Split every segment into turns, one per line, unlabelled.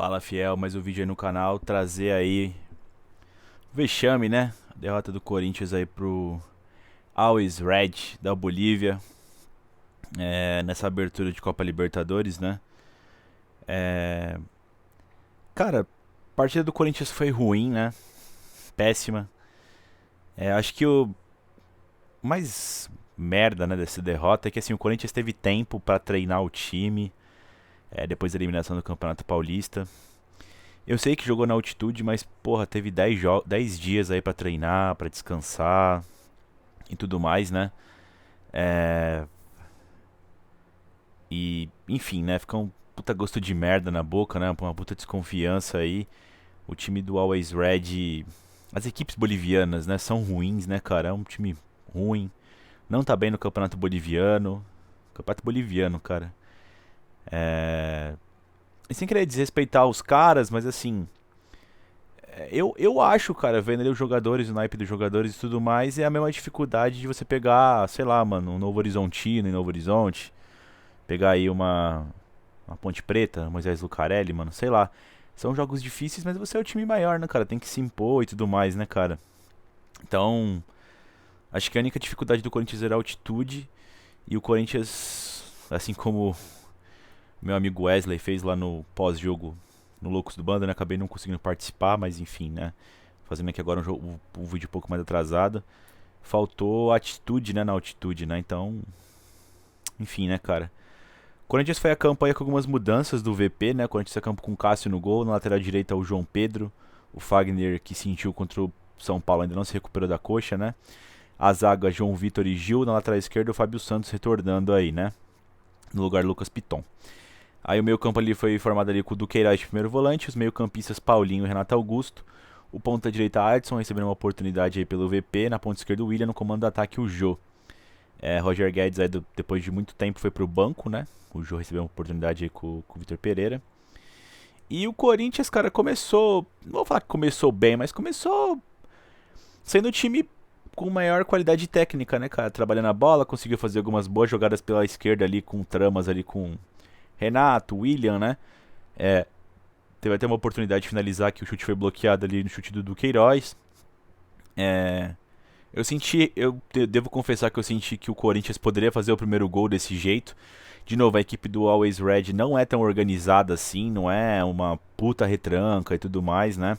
Fala, fiel, mais um vídeo aí no canal, trazer aí o vexame, né? A derrota do Corinthians aí pro Always Red da Bolívia, nessa abertura de Copa Libertadores, né? É, cara, a partida do Corinthians foi ruim, né? Péssima. Acho que o mais merda, né, dessa derrota é que assim, o Corinthians teve tempo pra treinar o time, depois da eliminação do Campeonato Paulista. Eu sei que jogou na altitude, mas porra, teve 10 dias aí pra treinar, pra descansar e tudo mais, né? É... E, enfim, né? Fica um puta gosto de merda na boca, né? Uma puta desconfiança aí. O time do Always Red. As equipes bolivianas, né? São ruins, né, cara? É um time ruim. Não tá bem no Campeonato Boliviano. Campeonato Boliviano, cara. É... E sem querer desrespeitar os caras, mas assim. Eu acho, cara, vendo ali os jogadores, o naipe dos jogadores e tudo mais, é a mesma dificuldade de você pegar, sei lá, mano, um Novo Horizontino em Novo Horizonte. Pegar aí uma Ponte Preta, Moisés Lucarelli, mano, sei lá. São jogos difíceis, mas você é o time maior, né, cara? Tem que se impor e tudo mais, né, cara? Então, acho que a única dificuldade do Corinthians era a altitude. E o Corinthians, assim como meu amigo Wesley fez lá no pós-jogo no Loucos do Banda, né? Acabei não conseguindo participar, mas enfim, né? Fazendo aqui agora um vídeo um pouco mais atrasado. Faltou atitude, né, na altitude, né? Então, enfim, né, cara? O Corinthians foi a campo aí com algumas mudanças do VP, né? O Corinthians foi a campo com o Cássio no gol, na lateral direita o João Pedro, o Fagner que sentiu contra o São Paulo ainda não se recuperou da coxa, né? A zaga João Vitor e Gil, na lateral esquerda o Fábio Santos retornando aí, né? No lugar do Lucas Piton. Aí o meio campo ali foi formado ali com o Duqueiroz de primeiro volante, os meio campistas Paulinho e Renato Augusto, o ponta direita Adson recebendo uma oportunidade aí pelo VP, na ponta esquerda o William, no comando do ataque o Jô. Roger Guedes aí depois de muito tempo foi pro banco, né? O Jô recebeu uma oportunidade aí com o Vitor Pereira. E o Corinthians, cara, começou, não vou falar que começou bem, mas começou sendo um time com maior qualidade técnica, né, cara? Trabalhando a bola, conseguiu fazer algumas boas jogadas pela esquerda ali, com tramas ali com Renato, William, né? É, teve até uma oportunidade de finalizar que o chute foi bloqueado ali no chute do Duqueiroz. É, eu devo confessar que eu senti que o Corinthians poderia fazer o primeiro gol desse jeito. De novo, a equipe do Always Red não é tão organizada assim, não é uma puta retranca e tudo mais, né?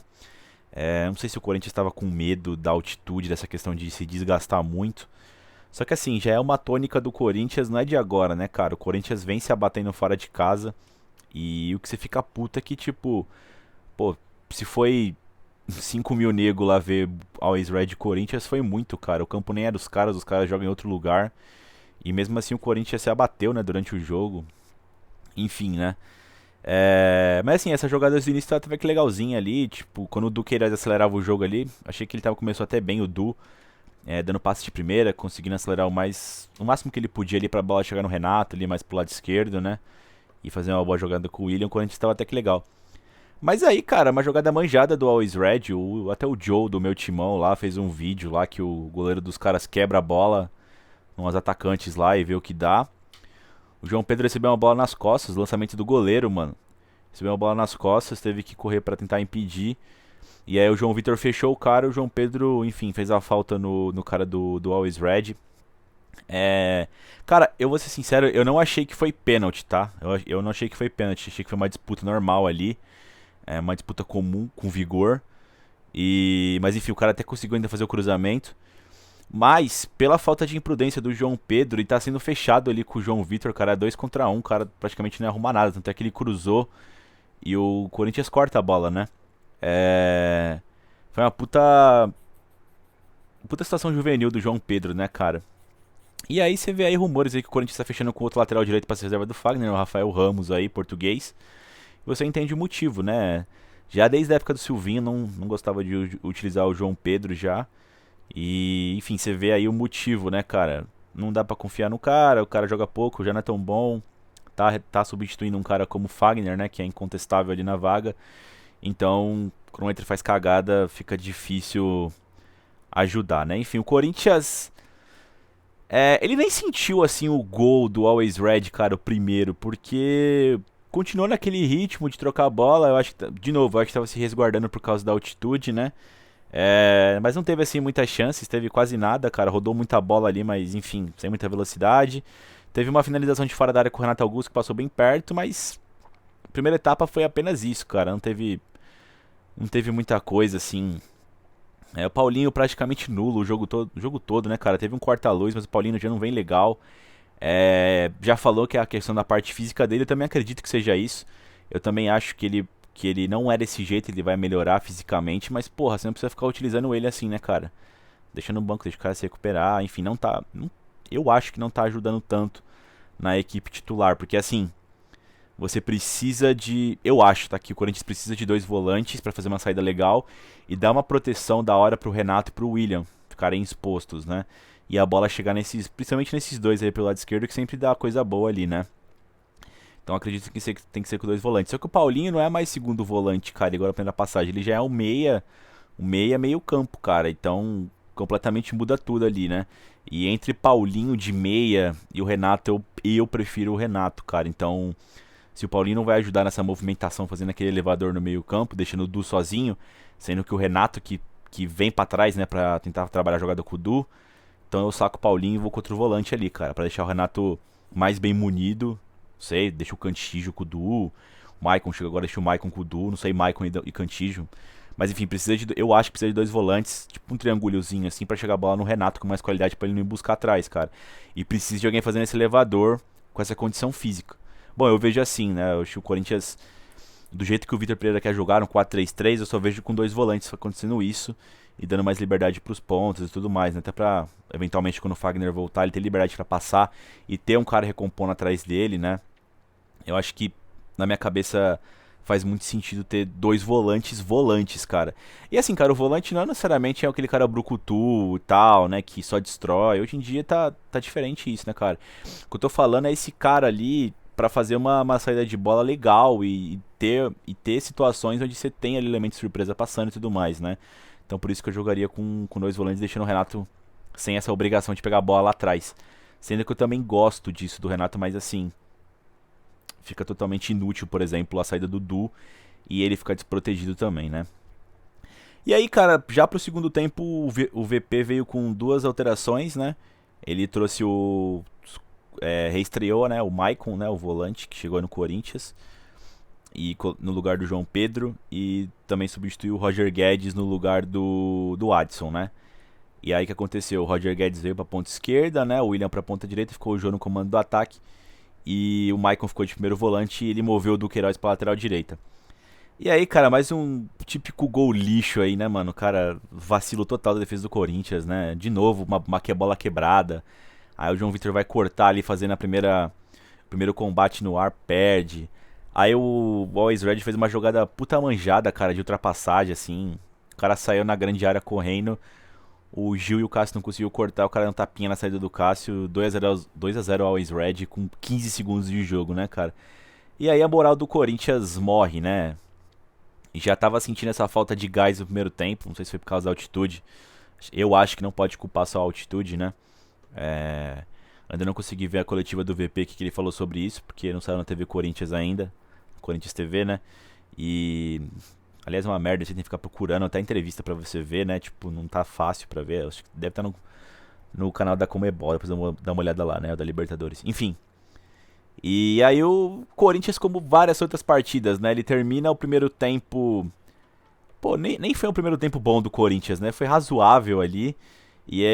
Não sei se o Corinthians estava com medo da altitude, dessa questão de se desgastar muito. Só que assim, já é uma tônica do Corinthians, não é de agora, né, cara? O Corinthians vem se abatendo fora de casa. E o que você fica puta é que, tipo, pô, se foi 5 mil nego lá ver Always Red Corinthians, foi muito, cara. O campo nem é dos caras, os caras jogam em outro lugar. E mesmo assim o Corinthians se abateu, né, durante o jogo. Enfim, né? Mas assim, essa jogada do início tava até que legalzinha ali. Tipo, quando o Du Queiroz acelerava o jogo ali, achei que começou até bem o Du. Dando passe de primeira, conseguindo acelerar o máximo que ele podia ali pra bola chegar no Renato, ali mais pro lado esquerdo, né? E fazer uma boa jogada com o William, quando a gente estava até que legal. Mas aí, cara, uma jogada manjada do Always Red, até o Joe do meu timão lá fez um vídeo lá que o goleiro dos caras quebra a bola umas atacantes lá e vê o que dá. O João Pedro recebeu uma bola nas costas, lançamento do goleiro, mano. Recebeu uma bola nas costas, teve que correr pra tentar impedir. E aí o João Vitor fechou o cara, o João Pedro, enfim, fez a falta no cara do Always Red. Cara, eu vou ser sincero, eu não achei que foi pênalti, tá? Eu não achei que foi pênalti, achei que foi uma disputa normal ali. Uma disputa comum, com vigor. Mas enfim, o cara até conseguiu ainda fazer o cruzamento. Mas, pela falta de imprudência do João Pedro, e tá sendo fechado ali com o João Vitor, cara, 2 contra 1, o cara praticamente não ia arrumar nada, tanto é que ele cruzou e o Corinthians corta a bola, né? Foi uma puta situação juvenil do João Pedro, né, cara? E aí você vê aí rumores aí que o Corinthians tá fechando com outro lateral direito pra ser reserva do Fagner, o Rafael Ramos aí, português. E você entende o motivo, né? Já desde a época do Silvinho não gostava de utilizar o João Pedro já. E, enfim, você vê aí o motivo, né, cara? Não dá pra confiar no cara, o cara joga pouco, já não é tão bom. Tá substituindo um cara como o Fagner, né, que é incontestável ali na vaga. Então, quando o Inter faz cagada, fica difícil ajudar, né? Enfim, o Corinthians ele nem sentiu assim o gol do Always Red, cara, o primeiro, porque continuou naquele ritmo de trocar a bola. Eu acho que, de novo, eu acho que estava se resguardando por causa da altitude, né? Mas não teve assim muitas chances, teve quase nada, cara. Rodou muita bola ali, mas enfim, sem muita velocidade. Teve uma finalização de fora da área com o Renato Augusto que passou bem perto, mas a primeira etapa foi apenas isso, cara. Não teve muita coisa assim. O Paulinho praticamente nulo o jogo todo, né, cara? Teve um corta-luz, mas o Paulinho já não vem legal. Já falou que é a questão da parte física dele, eu também acredito que seja isso. Eu também acho que ele não é desse jeito, ele vai melhorar fisicamente, mas porra, você não precisa ficar utilizando ele assim, né, cara? Deixa no banco, deixa o cara se recuperar, enfim, não tá. Eu acho que não tá ajudando tanto na equipe titular, porque assim, você precisa de. Eu acho, tá? Que o Corinthians precisa de dois volantes pra fazer uma saída legal e dar uma proteção da hora pro Renato e pro William ficarem expostos, né? E a bola chegar nesses. Principalmente nesses dois aí pelo lado esquerdo, que sempre dá coisa boa ali, né? Então acredito que tem que ser com dois volantes. Só que o Paulinho não é mais segundo volante, cara, igual a primeira passagem. Ele já é um meia meio campo, cara. Então completamente muda tudo ali, né? E entre Paulinho de meia e o Renato, eu prefiro o Renato, cara. Então, se o Paulinho não vai ajudar nessa movimentação, fazendo aquele elevador no meio campo, deixando o Du sozinho, sendo que o Renato que vem pra trás, né, pra tentar trabalhar a jogada com o Du, então eu saco o Paulinho e vou contra o volante ali, cara, pra deixar o Renato mais bem munido. Não sei, deixa o Cantígio com o Du. O Maicon chega agora, deixa o Maicon com o Du. Não sei, Maicon e Cantígio. Mas enfim, eu acho que precisa de dois volantes, tipo um triangulhozinho assim, pra chegar a bola no Renato com mais qualidade pra ele não ir buscar atrás, cara. E precisa de alguém fazendo esse elevador com essa condição física. Bom, eu vejo assim, né? Eu acho que o Corinthians, do jeito que o Vitor Pereira quer jogar, no 4-3-3, eu só vejo com dois volantes acontecendo isso e dando mais liberdade pros pontos e tudo mais, né? Até pra, eventualmente, quando o Fagner voltar, ele ter liberdade pra passar e ter um cara recompondo atrás dele, né? Eu acho que, na minha cabeça, faz muito sentido ter dois volantes, cara. E assim, cara, o volante não necessariamente é aquele cara brucutu e tal, né? Que só destrói. Hoje em dia tá diferente isso, né, cara? O que eu tô falando é esse cara ali pra fazer uma saída de bola legal e ter situações onde você tem ali elementos de surpresa passando e tudo mais, né? Então por isso que eu jogaria com dois volantes, deixando o Renato sem essa obrigação de pegar a bola lá atrás. Sendo que eu também gosto disso do Renato, mas assim, fica totalmente inútil, por exemplo, a saída do Du e ele fica desprotegido também, né? E aí, cara, já pro segundo tempo o VP veio com duas alterações, né? Ele trouxe reestreou, né, o Maicon, né, o volante que chegou no Corinthians e no lugar do João Pedro, e também substituiu o Roger Guedes no lugar do Adson, né? E aí o que aconteceu? O Roger Guedes veio pra ponta esquerda, né? O William pra ponta direita, ficou o João no comando do ataque. E o Maicon ficou de primeiro volante e ele moveu o Duqueiroz pra lateral direita. E aí, cara, mais um típico gol lixo aí, né, mano? Cara, vacilo total da defesa do Corinthians, né? De novo, uma bola quebrada. Aí o João Vitor vai cortar ali, fazendo primeiro combate no ar, perde. Aí o Always Red fez uma jogada puta manjada, cara, de ultrapassagem, assim. O cara saiu na grande área correndo. O Gil e o Cássio não conseguiu cortar, o cara deu um tapinha na saída do Cássio. 2 a 0 Always Red com 15 segundos de jogo, né, cara? E aí a moral do Corinthians morre, né? E já tava sentindo essa falta de gás no primeiro tempo. Não sei se foi por causa da altitude. Eu acho que não pode culpar só a altitude, né? Ainda não consegui ver a coletiva do VP que ele falou sobre isso, porque não saiu na TV Corinthians ainda. Corinthians TV, né? E. Aliás, é uma merda, você tem que ficar procurando até entrevista pra você ver, né? Tipo, não tá fácil pra ver. Acho que deve estar no canal da Comebol, depois eu vou dar uma olhada lá, né? O da Libertadores. Enfim. E aí o Corinthians, como várias outras partidas, né? Ele termina o primeiro tempo. Pô, nem foi um primeiro tempo bom do Corinthians, né? Foi razoável ali. E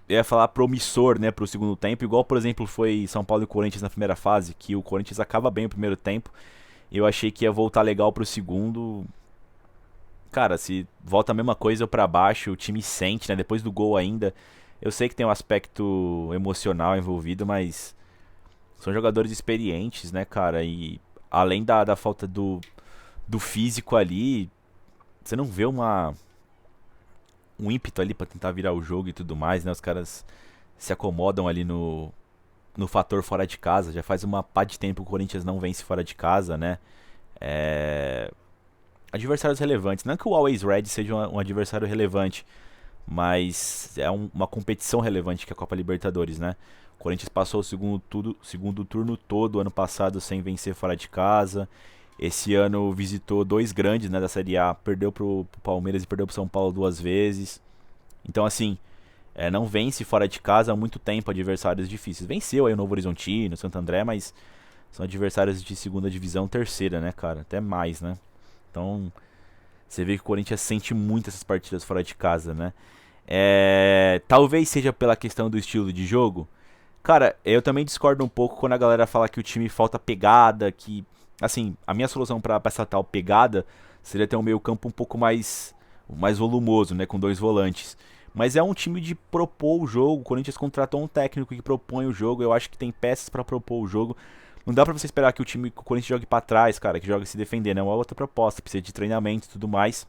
eu ia falar promissor, né, pro segundo tempo, igual, por exemplo, foi São Paulo e Corinthians na primeira fase, que o Corinthians acaba bem o primeiro tempo. Eu achei que ia voltar legal pro segundo. Cara, se volta a mesma coisa ou pra baixo, o time sente, né, depois do gol ainda. Eu sei que tem um aspecto emocional envolvido, mas são jogadores experientes, né, cara, e além da falta do físico ali, você não vê um ímpeto ali pra tentar virar o jogo e tudo mais, né? Os caras se acomodam ali no fator fora de casa. Já faz uma pá de tempo que o Corinthians não vence fora de casa, né? Adversários relevantes. Não que o Always Red seja um adversário relevante, mas é uma competição relevante que é a Copa Libertadores, né? O Corinthians passou o segundo turno todo ano passado sem vencer fora de casa. Esse ano visitou dois grandes, né, da Série A. Perdeu pro Palmeiras e perdeu pro São Paulo duas vezes. Então, assim, não vence fora de casa há muito tempo adversários difíceis. Venceu aí o Novo Horizontino, o Santo André, mas são adversários de segunda divisão, terceira, né, cara? Até mais, né? Então, você vê que o Corinthians sente muito essas partidas fora de casa, né? Talvez seja pela questão do estilo de jogo. Cara, eu também discordo um pouco quando a galera fala que o time falta pegada, que... Assim, a minha solução pra essa tal pegada seria ter um meio campo um pouco mais volumoso, né, com dois volantes. Mas é um time de propor o jogo. O Corinthians contratou um técnico que propõe o jogo. Eu acho que tem peças pra propor o jogo. Não dá pra você esperar que o Corinthians jogue pra trás, cara, que jogue se defendendo. É uma outra proposta, precisa de treinamento e tudo mais.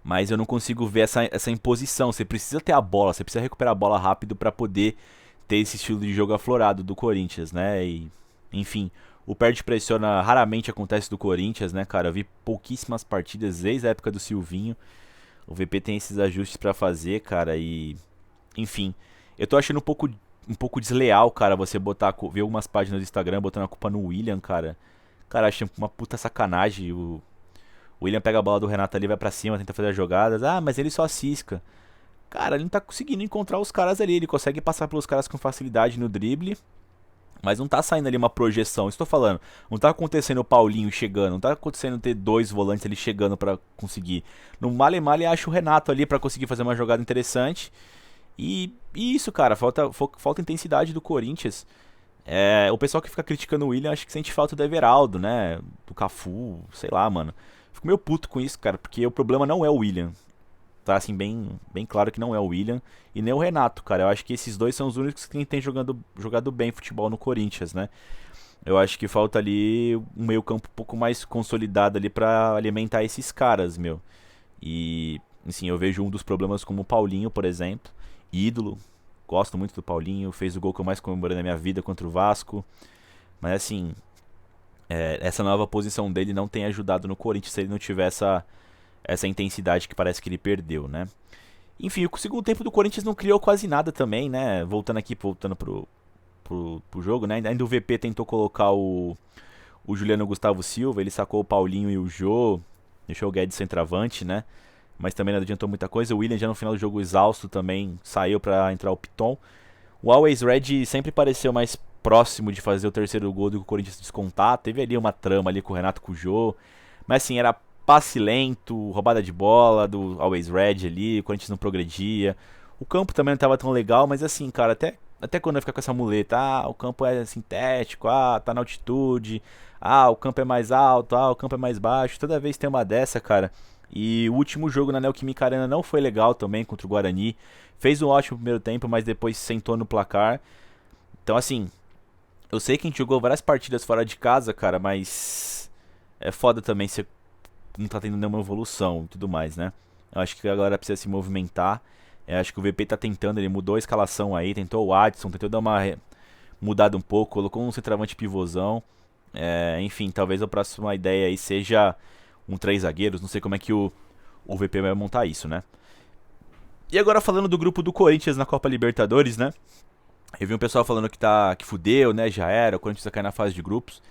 Mas eu não consigo ver essa imposição. Você precisa ter a bola, você precisa recuperar a bola rápido pra poder ter esse estilo de jogo aflorado do Corinthians, né? E, enfim, o perde-pressiona raramente acontece do Corinthians, né, cara? Eu vi pouquíssimas partidas desde a época do Silvinho. O VP tem esses ajustes pra fazer, cara, e... Enfim, eu tô achando um pouco desleal, cara, você ver algumas páginas do Instagram botando a culpa no William, cara. Cara, acho uma puta sacanagem. O William pega a bola do Renato ali, vai pra cima, tenta fazer as jogadas. Ah, mas ele só cisca. Cara, ele não tá conseguindo encontrar os caras ali. Ele consegue passar pelos caras com facilidade no drible, mas não tá saindo ali uma projeção. Isso tô falando. Não tá acontecendo o Paulinho chegando. Não tá acontecendo ter dois volantes ali chegando pra conseguir. No male acha o Renato ali pra conseguir fazer uma jogada interessante. E isso, cara. Falta intensidade do Corinthians. O pessoal que fica criticando o William acho que sente falta do Everaldo, né? Do Cafu, sei lá, mano. Fico meio puto com isso, cara. Porque o problema não é o William. Tá assim, bem claro que não é o William e nem o Renato, cara. Eu acho que esses dois são os únicos que têm jogado bem futebol no Corinthians, né? Eu acho que falta ali um meio-campo um pouco mais consolidado ali pra alimentar esses caras, meu. E, assim, eu vejo um dos problemas como o Paulinho, por exemplo, ídolo. Gosto muito do Paulinho, fez o gol que eu mais comemorei na minha vida contra o Vasco. Mas, assim, essa nova posição dele não tem ajudado no Corinthians se ele não tiver essa intensidade que parece que ele perdeu, né? Enfim, o segundo tempo do Corinthians não criou quase nada também, né? Voltando pro jogo, né? Ainda o VP tentou colocar o Juliano Gustavo Silva, ele sacou o Paulinho e o Jô, deixou o Guedes centroavante, né? Mas também não adiantou muita coisa. O William já no final do jogo exausto também saiu pra entrar o Piton. O Always Red sempre pareceu mais próximo de fazer o terceiro gol do que o Corinthians descontar. Teve ali uma trama ali com o Renato com o Jô, mas assim, era passe lento, roubada de bola do Always Red ali, o Corinthians não progredia. O campo também não estava tão legal, mas assim, cara, até quando eu ficar com essa muleta, o campo é sintético, tá na altitude, o campo é mais alto, o campo é mais baixo, toda vez tem uma dessa, cara. E o último jogo na Neoquímica Arena não foi legal também contra o Guarani. Fez um ótimo primeiro tempo, mas depois sentou no placar. Então, assim, eu sei que a gente jogou várias partidas fora de casa, cara, mas é foda também você não tá tendo nenhuma evolução e tudo mais, né? Eu acho que a galera precisa se movimentar. Eu acho que o VP tá tentando, ele mudou a escalação aí, tentou o Adson, tentou dar uma mudada um pouco, colocou um centroavante pivôzão. Enfim, talvez a próxima ideia aí seja um 3 zagueiros, não sei como é que o VP vai montar isso, né? E agora falando do grupo do Corinthians na Copa Libertadores, né? Eu vi um pessoal falando que fudeu, né? Já era, o Corinthians vai cair na fase de grupos.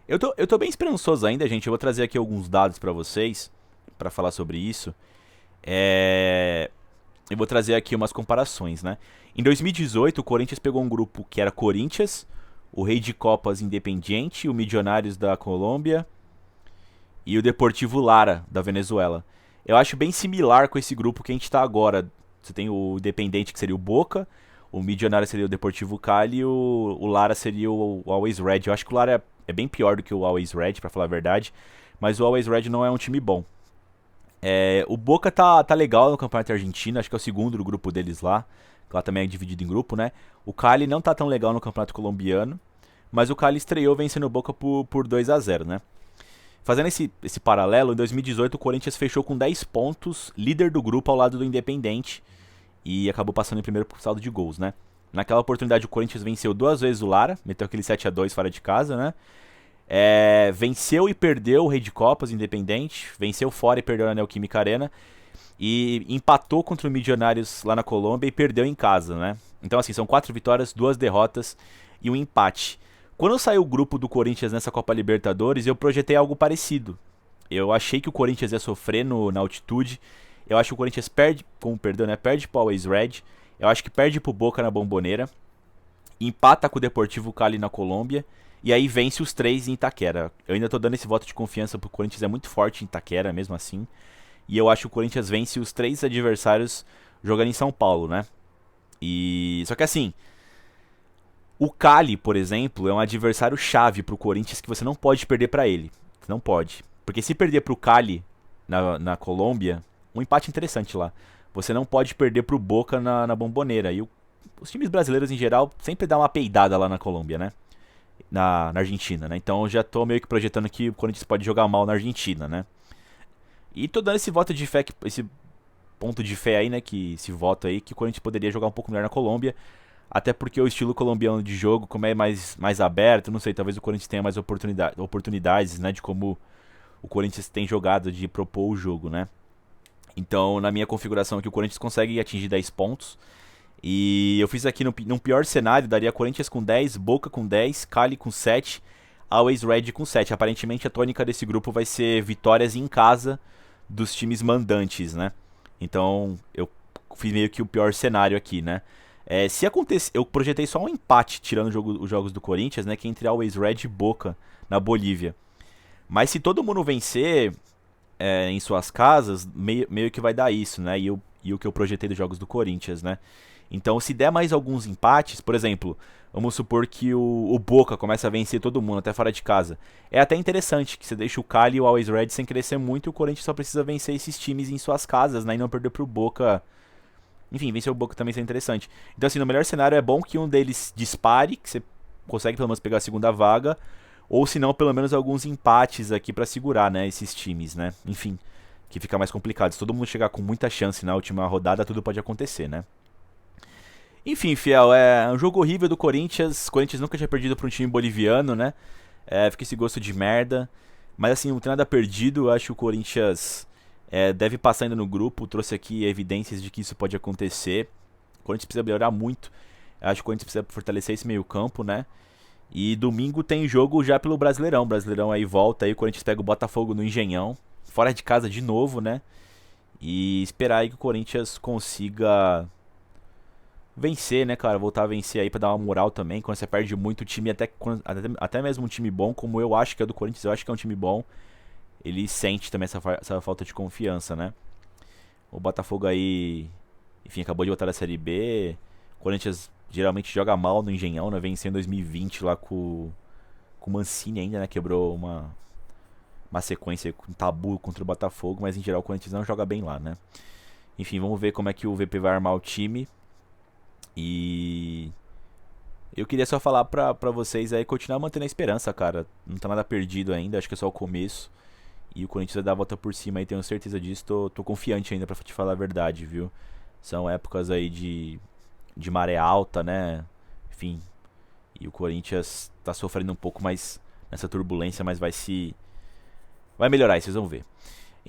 Eu tô bem esperançoso ainda, gente. Eu vou trazer aqui alguns dados pra vocês, pra falar sobre isso. Eu vou trazer aqui umas comparações, né? Em 2018, o Corinthians pegou um grupo que era Corinthians, o Rei de Copas Independiente, o Milionários da Colômbia e o Deportivo Lara, da Venezuela. Eu acho bem similar com esse grupo que a gente tá agora. Você tem o Independente, que seria o Boca, o Milionário seria o Deportivo Cali e o Lara seria o Always Red. Eu acho que o Lara é bem pior do que o Always Red, pra falar a verdade, mas o Always Red não é um time bom. O Boca tá legal no Campeonato Argentino, acho que é o segundo do grupo deles lá, que lá também é dividido em grupo, né? O Cali não tá tão legal no Campeonato Colombiano, mas o Cali estreou vencendo o Boca por 2-0, né? Fazendo esse paralelo, em 2018 o Corinthians fechou com 10 pontos, líder do grupo ao lado do Independente, e acabou passando em primeiro por saldo de gols, né? Naquela oportunidade o Corinthians venceu 2 vezes o Lara, meteu aquele 7-2 fora de casa, né? Venceu e perdeu o Rei de Copas Independente, venceu fora e perdeu na Neoquímica Arena, e empatou contra o Milionários lá na Colômbia e perdeu em casa, né? Então, assim, são 4 vitórias, 2 derrotas e um empate. Quando saiu o grupo do Corinthians nessa Copa Libertadores, eu projetei algo parecido. Eu achei que o Corinthians ia sofrer na altitude. Eu acho que o Corinthians perde, com perdão, né? Perde pro Always Red. Eu acho que perde pro Boca na Bombonera. Empata com o Deportivo Cali na Colômbia. E aí vence os 3 em Itaquera. Eu ainda tô dando esse voto de confiança pro Corinthians, é muito forte em Itaquera, mesmo assim. E eu acho que o Corinthians vence os 3 adversários jogando em São Paulo, né? E só que assim, o Cali, por exemplo, é um adversário chave pro Corinthians que você não pode perder pra ele. Você não pode. Porque se perder pro Cali na Colômbia, um empate interessante lá. Você não pode perder pro Boca na Bombonera. E os times brasileiros em geral sempre dão uma peidada lá na Colômbia, né? Na Argentina, né? Então eu já tô meio que projetando que o Corinthians pode jogar mal na Argentina, né? E tô dando esse voto de fé, esse ponto de fé aí, né? Que esse voto aí, que o Corinthians poderia jogar um pouco melhor na Colômbia. Até porque o estilo colombiano de jogo, como é mais aberto, não sei, talvez o Corinthians tenha mais oportunidades, né? De como o Corinthians tem jogado, de propor o jogo, né? Então, na minha configuração aqui, o Corinthians consegue atingir 10 pontos. E eu fiz aqui num pior cenário, daria Corinthians com 10, Boca com 10, Cali com 7, Always Red com 7. Aparentemente a tônica desse grupo vai ser vitórias em casa dos times mandantes, né? Então eu fiz meio que o pior cenário aqui, né? Se acontecer, eu projetei só um empate tirando os jogos do Corinthians, né? Que é entre Always Red e Boca na Bolívia. Mas se todo mundo vencer em suas casas, meio que vai dar isso, né? E o que eu projetei dos jogos do Corinthians, né? Então, se der mais alguns empates, por exemplo, vamos supor que o Boca começa a vencer todo mundo, até fora de casa. É até interessante que você deixa o Cali e o Always Red sem crescer muito e o Corinthians só precisa vencer esses times em suas casas, né? E não perder pro Boca. Enfim, vencer o Boca também seria interessante. Então, assim, no melhor cenário é bom que um deles dispare, que você consegue pelo menos pegar a segunda vaga, ou se não, pelo menos alguns empates aqui pra segurar, né? Esses times, né? Enfim, que fica mais complicado. Se todo mundo chegar com muita chance na última rodada, tudo pode acontecer, né? Enfim, Fiel, é um jogo horrível do Corinthians. O Corinthians nunca tinha perdido para um time boliviano, né? Fica esse gosto de merda. Mas assim, não tem nada perdido. Eu acho que o Corinthians deve passar ainda no grupo. Trouxe aqui evidências de que isso pode acontecer. O Corinthians precisa melhorar muito. Eu acho que o Corinthians precisa fortalecer esse meio campo, né? E domingo tem jogo já pelo Brasileirão. O Brasileirão aí volta aí. O Corinthians pega o Botafogo no Engenhão. Fora de casa de novo, né? E esperar aí que o Corinthians consiga vencer, né, cara? Voltar a vencer aí pra dar uma moral também. Quando você perde muito o time, até mesmo um time bom, como eu acho que é do Corinthians, eu acho que é um time bom, ele sente também essa falta de confiança, né? O Botafogo aí, enfim, acabou de voltar da Série B. O Corinthians geralmente joga mal no Engenhão, né? Venceu em 2020 lá com o Mancini ainda, né? Quebrou uma sequência com tabu contra o Botafogo, mas em geral o Corinthians não joga bem lá, né? Enfim, vamos ver como é que o VP vai armar o time. E eu queria só falar pra vocês aí continuar mantendo a esperança, cara. Não tá nada perdido ainda, acho que é só o começo. E o Corinthians vai dar a volta por cima aí, tenho certeza disso. Tô confiante ainda pra te falar a verdade, viu? São épocas aí de maré alta, né? Enfim. E o Corinthians tá sofrendo um pouco mais nessa turbulência, mas vai melhorar aí, vocês vão ver.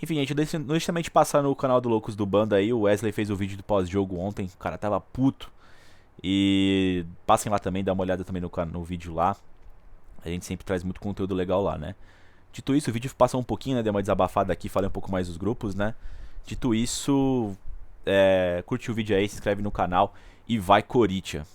Enfim, gente, não deixa também de passar no canal do Loucos do Banda aí. O Wesley fez o vídeo do pós-jogo ontem. O cara tava puto. E passem lá também, dá uma olhada também no vídeo lá. A gente sempre traz muito conteúdo legal lá, né? Dito isso, o vídeo passa um pouquinho, né? Deu uma desabafada aqui, falei um pouco mais dos grupos, né? Dito isso, curte o vídeo aí, se inscreve no canal e vai Corinthians!